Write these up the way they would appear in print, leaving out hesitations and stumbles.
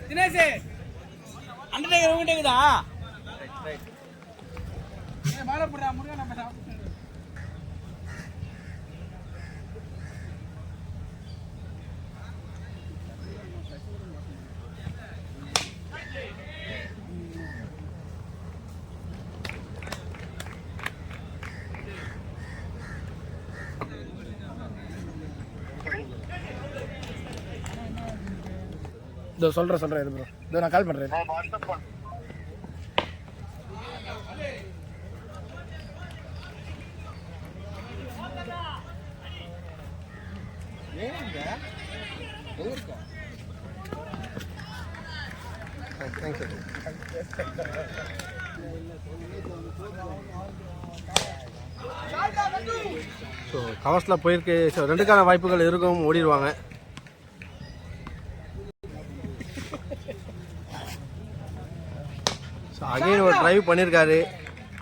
Dinesh Undertaker உங்ககிட்டக்குதா மாலை போடுறா முருகன் நம்ம சாப்பிட்டு இதோ சொல்கிறேன் இது ப்ரோ இதோ நான் கால் பண்ணுறேன். ஸோ கவர்ஸில் போயிருக்கு. ஸோ ரெண்டுக்கான வாய்ப்புகள் இருக்கும், ஓடிடுவாங்க. ஸோ அகெயின் ஒரு ட்ரைவ் பண்ணியிருக்காரு.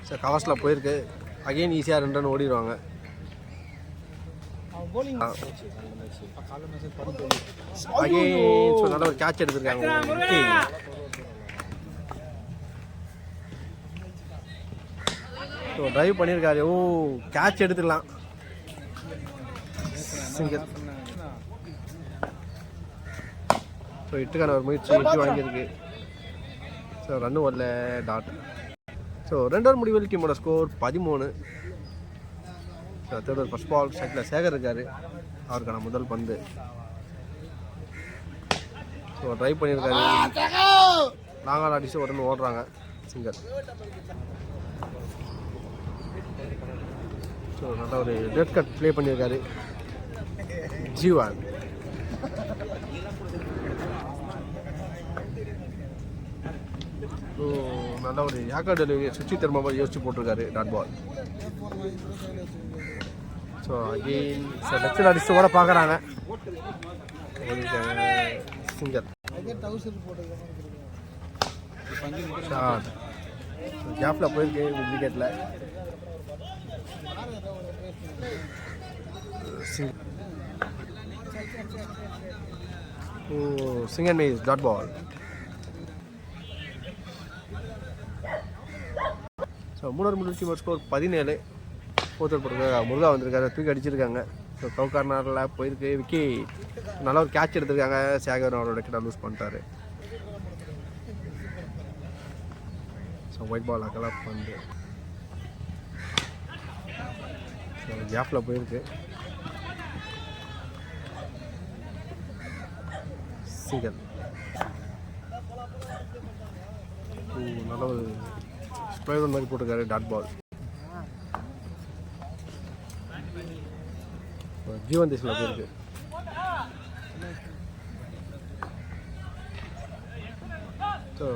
ஸோ கவர்ஸில் போயிருக்கு. அகெயின் ஈஸியாக 2 ரன் ஓடிடுவாங்க. அகெயின் ஸோ நல்ல ஒரு கேட்ச் எடுத்திருக்காங்க. ஸோ ட்ரைவ் பண்ணியிருக்காரு. ஓ கேட்ச் எடுத்துடலாம். சிங்கிள். ஸோ 8க்கான ஒரு முயற்சி வாங்கியிருக்கு. ஸோ ரன்னு வரல, டாட். ஸோ 2 ஓவர் முடிவில் டீமோட score 13. So third over first ball ஸ்ட்ரைக்கில் சேகர் இருக்கார். அவருக்கான முதல் பந்து. ஸோ ட்ரைவ் பண்ணியிருக்காரு. லாங்கால் அடிச்சு ஒரு ரன் ஓடுறாங்க. சிங்கர். ஸோ நல்ல ஒரு டெட் கட் ப்ளே பண்ணியிருக்காரு ஜீவான். ஸோ நல்ல ஒரு யாக்கர் டெலிவரி சுற்றி திரும்ப யோசிச்சு போட்டிருக்காரு. Dot ball. So again left அடிச்சு கூட பார்க்குறாங்க. சிங்கர். ஷாட். கேப்பில் போயிருக்கு விக்கெட்டில். சிங்கர் மேஸ் டாட் பால். ஸோ 3 ஓவர் முடிவு டீம் ஸ்கோர் 17. போத்தல் போட்டிருக்காங்க. முருகா வந்திருக்காரு, தூக்கி அடிச்சிருக்காங்க. ஸோ கவு கார்னரில் போயிருக்கு. விக்கி நல்லா ஒரு கேட்ச் எடுத்திருக்காங்க. சேகர் அவரோட கிட்ட லூஸ் பண்ணிட்டாரு. ஸோ ஒயிட் பால் அக்கெல்லாம் பந்து. ஸோ கேப்பில் போயிருக்கு. சிங்கர். நல்ல ஒரு ஸ்ப்ரைவர் மாதிரி போட்டிருக்காரு. டாட் பால். ஜீவன் தேசில் போயிருக்கு. So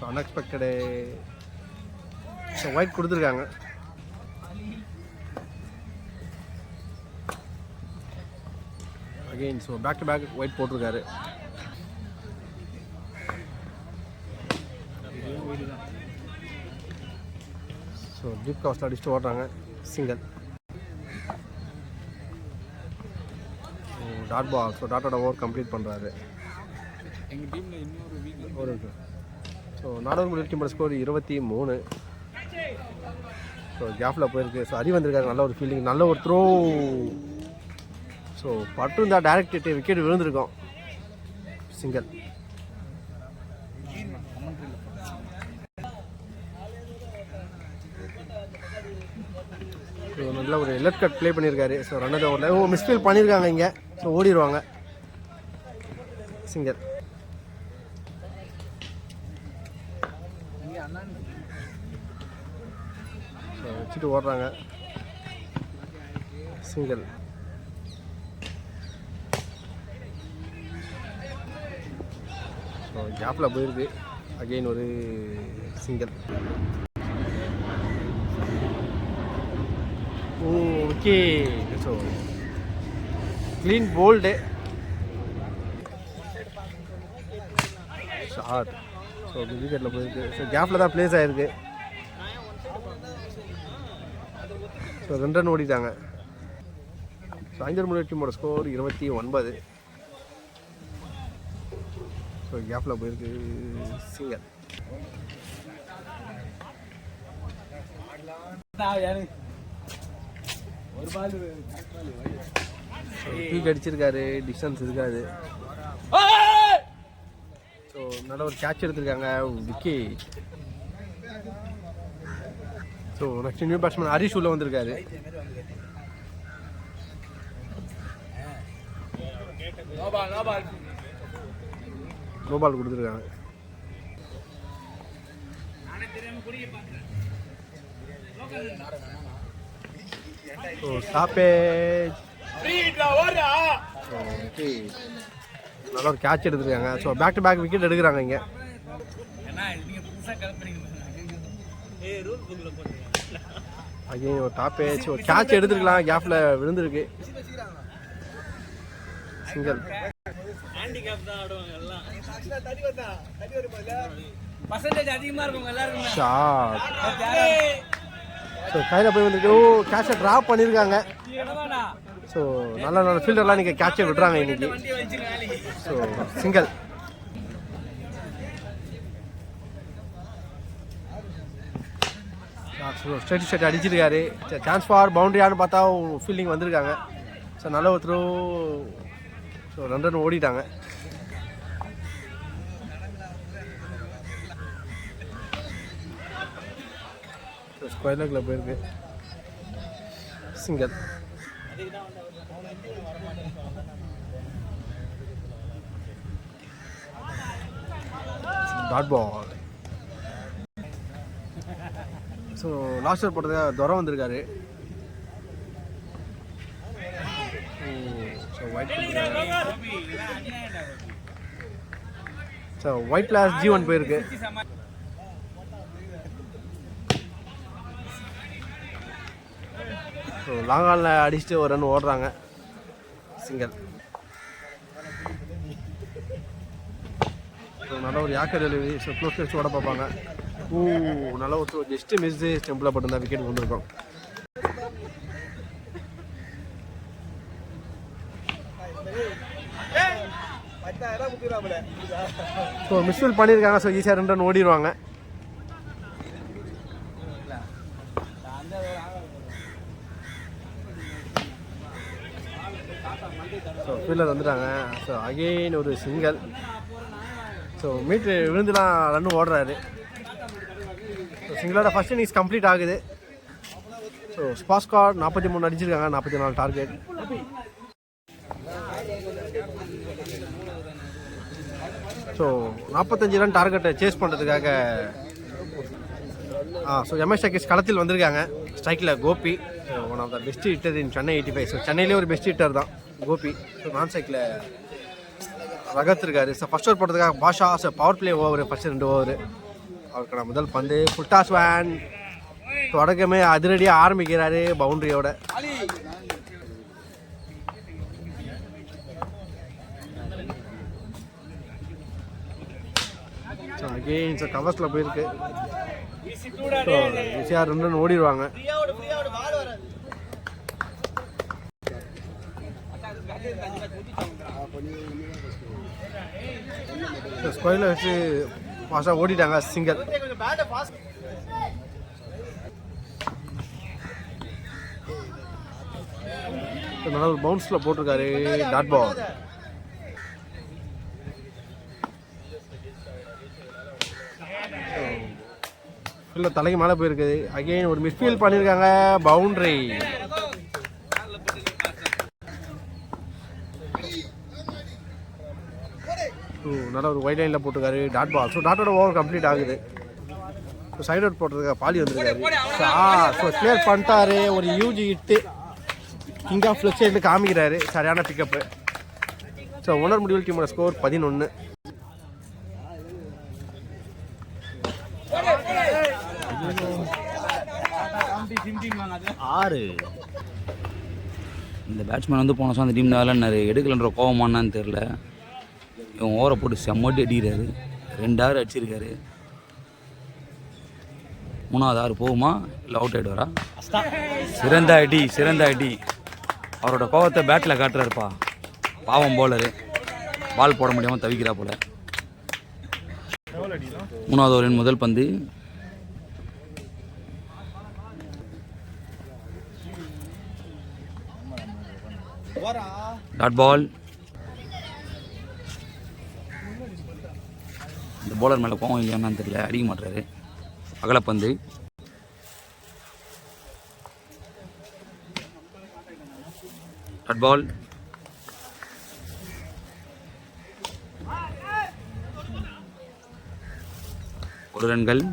unexpected. ஸோ ஒயிட் கொடுத்துருக்காங்க. Again so back to back wide போட்டிருக்காரு. ஸோ டீப் கவர்ஸில் அடிச்சுட்டு ஓடுறாங்க. சிங்கல். Dot ball. ஸோ டாட்டோட ஓவர் கம்ப்ளீட் பண்ணுறாரு. எங்கள் டீமில் இன்னொரு வீக் ஒரு ஸோ 4 ஓவர் முடிவு டீமோட ஸ்கோர் 23. ஸோ கேப்பில் போயிருக்கு. ஸோ அரி வந்திருக்காரு. நல்ல ஒரு ஃபீலிங், நல்ல ஒரு த்ரோ. ஸோ பட்டு இருந்தால் டைரக்ட் விக்கெட் விழுந்திருக்கோம். சிங்கல். ஸோ நல்ல ஒரு லெஃப்ட் கட் ப்ளே பண்ணியிருக்காரு. ஸோ ரன்னர் ஓவரில் மிஸ்ஃபீல் பண்ணியிருக்காங்க இங்கே. ஸோ ஓடிடுவாங்க. சிங்கர். ஸோ வச்சுட்டு ஓடுறாங்க. சிங்கிள். ஸோ கேப்பில் போயிருக்கு. அகெயின் ஒரு single. Okay. So clean bowled short. So விக்கெட்டில் போயிருக்கு. ஸோ கேப்பில் தான் ப்ளேஸ் ஆகிருக்கு. ஸோ 2 ரன் ஓடிட்டாங்க. ஸோ ஐந்தர் முறை டீமோட ஸ்கோர் 29. ஸோ கேப்பில் போயிருக்கு. சிங்கர். பீக் அடிச்சிருக்காரு. டிஸ்டன்ஸ் இருக்காது. ஸோ நல்ல ஒரு கேட்ச் எடுத்திருக்காங்க. Wicket. So next new batsman Harish உள்ள வந்திருக்காரு. நோ பால் கொடுத்துருக்காங்க. So stoppage. ஓகே. நல்ல ஒரு கேட்ச் எடுத்துருக்காங்க. So back to back wicket எடுக்கிறாங்க இங்கே. அகைன் ஒரு டாப்பேஜ். ஒரு கேட்ச் எடுத்துருக்கலாம். கேப்பில் விழுந்திருக்கு. சிங்கிள். ஷாட். ஸோ கையில் போய் வந்துருக்கு. ஓ கேட்சை ட்ராப் பண்ணியிருக்காங்க. ஸோ நல்ல நல்ல ஃபீல்டர்லாம் நீங்கள் கேட்சை விடுறாங்க இன்னைக்கு. So single. ஸ்ட்ரெயிட் ஷாட் அடிச்சிருக்காரு. சான்ஸ் ஃபார் பவுண்டரியானு பார்த்தா ஃபீல்டிங் வந்திருக்காங்க. ஸோ நல்ல ஒரு த்ரோ. ஸோ 2 ரன் ஓடிட்டாங்க. ஸ்கொயர் லெக்கில் போயிருக்கு. Single. Dot ball. So last over போட்டதுக்கு துரம் வந்திருக்காரு. ஸோ ஒயிட் கிளாஸ் G1 போயிருக்கு. ஸோ லாங் ஆனில் அடிச்சுட்டு ஒரு ரன் ஓடுறாங்க. சிங்கிள். ஸோ நல்ல ஒரு யாக்கர் டெலிவரி. ஸோ க்ளோஸ் வச்சு ஓட பார்ப்பாங்க. நல்ல ஒரு ஜஸ்ட்டு மிஸ் ஸ்டெம்பில் போட்டிருந்தா விக்கெட் வந்துருக்கோம். ஸோ மிஸ்ஃபீல் பண்ணியிருக்காங்க. ஸோ ஈஸியாக 2 ரன் ஓடிடுவாங்க. ஸோ ஃபீல்டர் வந்துட்டாங்க. ஸோ அகெயின் ஒரு சிங்கிள். ஸோ மீட்ரு விழுந்துலாம் ரன் ஓடுறாரு. ஸோ சிங்கிளோட ஃபர்ஸ்ட் இன்னிங்ஸ் கம்ப்ளீட் ஆகுது. ஸோ ஸ்பாட் ஸ்கார் 43 அடிச்சிருக்காங்க. 44 டார்கெட். ஸோ 45 ரன் டார்கெட்டை சேஸ் பண்ணுறதுக்காக ஸோ எம்எஸ் டக்கீஸ் களத்தில் வந்திருக்காங்க. ஸ்ட்ரைக்கில் Gopi. One of the best hitter in Chennai 85. So சென்னையிலே ஒரு பெஸ்ட் ஹிட்டர் தான் கோபி. ஸோ நான் ஸ்ட்ரைக்கில் ரகத் இருக்காரு. ஸோ ஃபர்ஸ்ட் ஓவர் போடுறதுக்காக Basha. So power play over first 2 over. அவருக்கான முதல் பந்து ஃபுல்டாஸ் வேன். தொடக்கமே அதிரடியாக ஆரம்பிக்கிறாரு பவுண்டரியோட. ஸோ அகெயின் ஸோ கவர்ஸில் போயிருக்கு. ஸோ ஈஸியாக 2 ரன் ஓடிடுவாங்க. ஸ்கொயரில் வச்சு ஃபாஸ்ட்டாக ஓடிட்டாங்க. சிங்கிள். நல்ல ஒரு பவுன்ஸில் போட்டிருக்காரு. Dot ball. ஃபுல்லாக தலைக்கு மேலே போயிருக்குது. அகெயின் ஒரு மிஸ்ஃபீல் பண்ணியிருக்காங்க. பவுண்டரி. நல்ல ஒரு ஒயிட் லைனில் போட்டிருக்காரு. Dot ball. ஸோ டாட்டோட ஓவர் கம்ப்ளீட் ஆகுது. சைட் அவுட் போடுறதுக்கு பாலி வந்துருக்காரு. ஸோ கிளியர் பண்ணிட்டாரு. ஒரு யூஜி இட்டு கிங் ஆஃப் லெஃப்ட் சைடில் காமிக்கிறாரு. சரியான பிக்கப்பு. ஸோ உணர் முடிவில் டீமோட ஸ்கோர் 11. இந்த பேட்ஸ்மேன் வந்து போன வருஷம் அந்த டீம் விளையாடினாரு. எடுக்கலன்ற கோவமானான்னு தெரில. இவன் ஓவரை போட்டு செம்மட்டி அடிக்கிறாரு. 2 hour அடிச்சிருக்காரு. 3வது hour போகுமா இல்லை அவுட் ஆகிடுவாரா? சிறந்த அடி. அவரோட கோவத்தை பேட்டில் காட்டுறாருப்பா. பாவம் போலரு. பால் போட முடியாமல் தவிக்கிறா போல. 3வது ஓவரின் முதல் பந்து. Dot ball. இந்த போலர் மேலே கோவம் இல்லையான்னு தெரியல. அடிக்க மாட்டுறாரு. அகலப்பந்து. Dot ball. ஒரு ரன்கள்.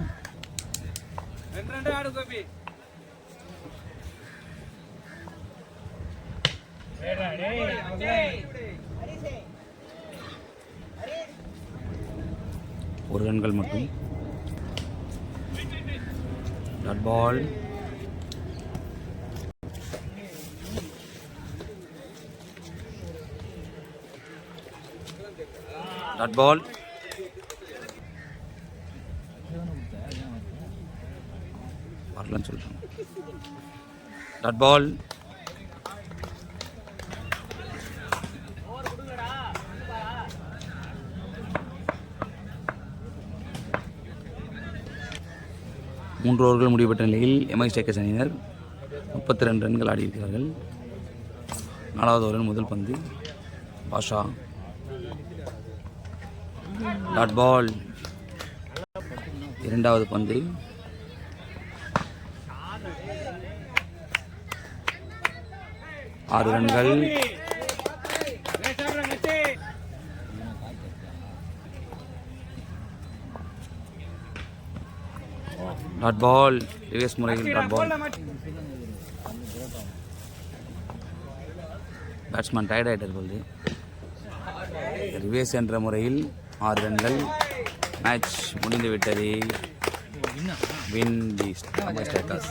ஒரு ரன்கள் மட்டும். Dot ball. Dot ball. வரலன்னு சொல்லிட்டாங்க. Dot ball. மூன்று ஓவர்கள் முடிவுபெற்ற நிலையில் எம்ஐ ஸ்டேக்கர்ஸ் அணியினர் 32 ரன்கள் ஆடியிருக்கிறார்கள். 4வது ஓவரின் முதல் பந்து. பாஷா. Dot ball. 2வது பந்து. ஆறு ரன்கள். Dot ball. ரிவேஸ் முறையில் டாட் பால். பேட்ஸ்மேன் டயர்ட் ஆகிட்டார் போது. ரிவேஸ் என்ற முறையில் 6 ரன்கள். மேட்ச் முடிந்து விட்டது. Win the ஸ்டேக்கர்ஸ்.